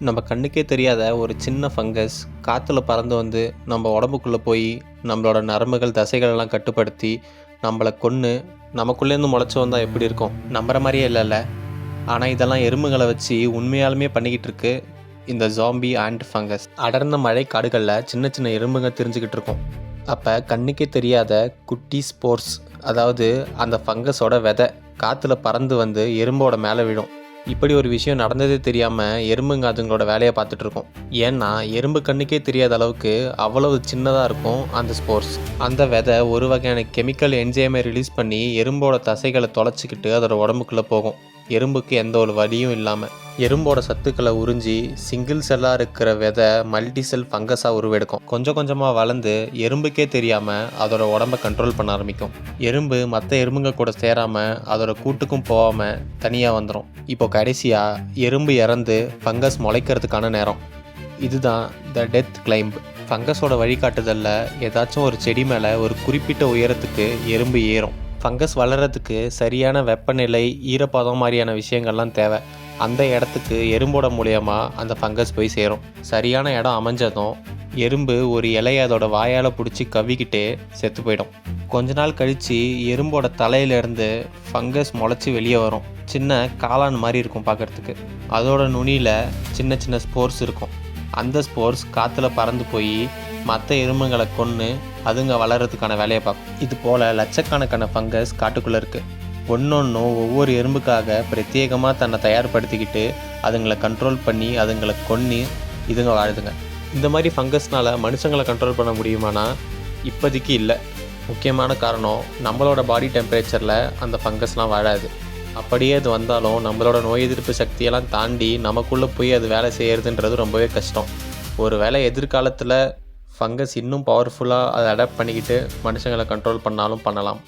நம்ம கண்ணுக்கே தெரியாத ஒரு சின்ன ஃபங்கஸ் காற்றுல பறந்து வந்து நம்ம உடம்புக்குள்ளே போய் நம்மளோட நரம்புகள் தசைகளெல்லாம் கட்டுப்படுத்தி நம்மளை கொன்று நமக்குள்ளேருந்து முளைச்சி வந்தால் எப்படி இருக்கும்? நம்புற மாதிரியே இல்லைல்ல. ஆனால் இதெல்லாம் எறும்புகளை வச்சு உண்மையாலுமே பண்ணிக்கிட்டு இருக்கு இந்த ஜாம்பி ஆண்ட் ஃபங்கஸ். அடர்ந்த மழை காடுகளில் சின்ன சின்ன எறும்புங்க தெரிஞ்சுக்கிட்டு இருக்கும். அப்போ கண்ணுக்கே தெரியாத குட்டி ஸ்போர்ஸ், அதாவது அந்த ஃபங்கஸோட விதை காற்றுல பறந்து வந்து எறும்போட மேலே விழும். இப்படி ஒரு விஷயம் நடந்ததே தெரியாமல் எறும்புங்க அதுங்களோட வேலையை பார்த்துட்ருக்கோம். ஏன்னா எறும்பு கண்ணுக்கே தெரியாத அளவுக்கு அவ்வளவு சின்னதாக இருக்கும் அந்த ஸ்போர்ஸ். அந்த விதை ஒரு வகையான கெமிக்கல் என்ஜைமை ரிலீஸ் பண்ணி எறும்போட தசைகளை தொலைச்சிக்கிட்டு அதோட உடம்புக்குள்ளே போகும். எறும்புக்கு எந்த ஒரு வலியும் இல்லாமல் எறும்போட சத்துக்களை உறிஞ்சி சிங்கிள் செல்லாக இருக்கிற விதை மல்டி செல் ஃபங்கஸாக உருவெடுக்கும். கொஞ்சம் கொஞ்சமாக வளர்ந்து எறும்புக்கே தெரியாமல் அதோட உடம்பை கண்ட்ரோல் பண்ண ஆரம்பிக்கும். எறும்பு மற்ற எறும்புங்க கூட சேராமல் அதோட கூட்டுக்கும் போகாமல் தனியாக வந்துடும். இப்போ கடைசியாக எறும்பு இறந்து ஃபங்கஸ் முளைக்கிறதுக்கான நேரம். இதுதான் த டெத் கிளைம்ப். ஃபங்கஸோட வழிகாட்டுதலில் ஏதாச்சும் ஒரு செடி மேலே ஒரு குறிப்பிட்ட உயரத்துக்கு எறும்பு ஏறும். ஃபங்கஸ் வளர்கிறதுக்கு சரியான வெப்பநிலை, ஈரப்பதம் மாதிரியான விஷயங்கள்லாம் தேவை. அந்த இடத்துக்கு எறும்போட மூலயமா அந்த ஃபங்கஸ் போய் சேரும். சரியான இடம் அமைஞ்சதும் எறும்பு ஒரு இலையை அதோட வாயால் பிடிச்சி கவ்விக்கிட்டே செத்து போயிடும். கொஞ்ச நாள் கழித்து எறும்போட தலையிலேருந்து ஃபங்கஸ் முளைச்சி வெளியே வரும். சின்ன காளான் மாதிரி இருக்கும் பார்க்குறதுக்கு. அதோட நுனியில் சின்ன சின்ன ஸ்போர்ஸ் இருக்கும். அந்த ஸ்போர்ஸ் காற்றுல பறந்து போய் மற்ற எறும்புங்களை கொன்று அதுங்க வளர்கிறதுக்கான வேலையை பார்க்கும். இது போல் லட்சக்கணக்கான ஃபங்கஸ் காட்டுக்குள்ளே இருக்குது. ஒன்றொன்றும் ஒவ்வொரு எறும்புக்காக பிரத்யேகமாக தன்னை தயார்படுத்திக்கிட்டு அதுங்களை கண்ட்ரோல் பண்ணி அதுங்களை கொன்று இதுங்க வாழுதுங்க. இந்த மாதிரி ஃபங்கஸ்னால் மனுஷங்களை கண்ட்ரோல் பண்ண முடியுமானா இப்போதைக்கு இல்லை. முக்கியமான காரணம், நம்மளோட பாடி டெம்பரேச்சரில் அந்த ஃபங்கஸ்லாம் வாழாது. அப்படியே அது வந்தாலும் நம்மளோட நோய் எதிர்ப்பு சக்தியெல்லாம் தாண்டி நமக்குள்ளே போய் அது வேலை செய்கிறதுன்றது ரொம்பவே கஷ்டம். ஒரு வேளை எதிர்காலத்தில் ஃபங்கஸ் இன்னும் பவர்ஃபுல்லாக அதை அடாப்ட் பண்ணிக்கிட்டு மனுஷங்களை கண்ட்ரோல் பண்ணாலும் பண்ணலாம்.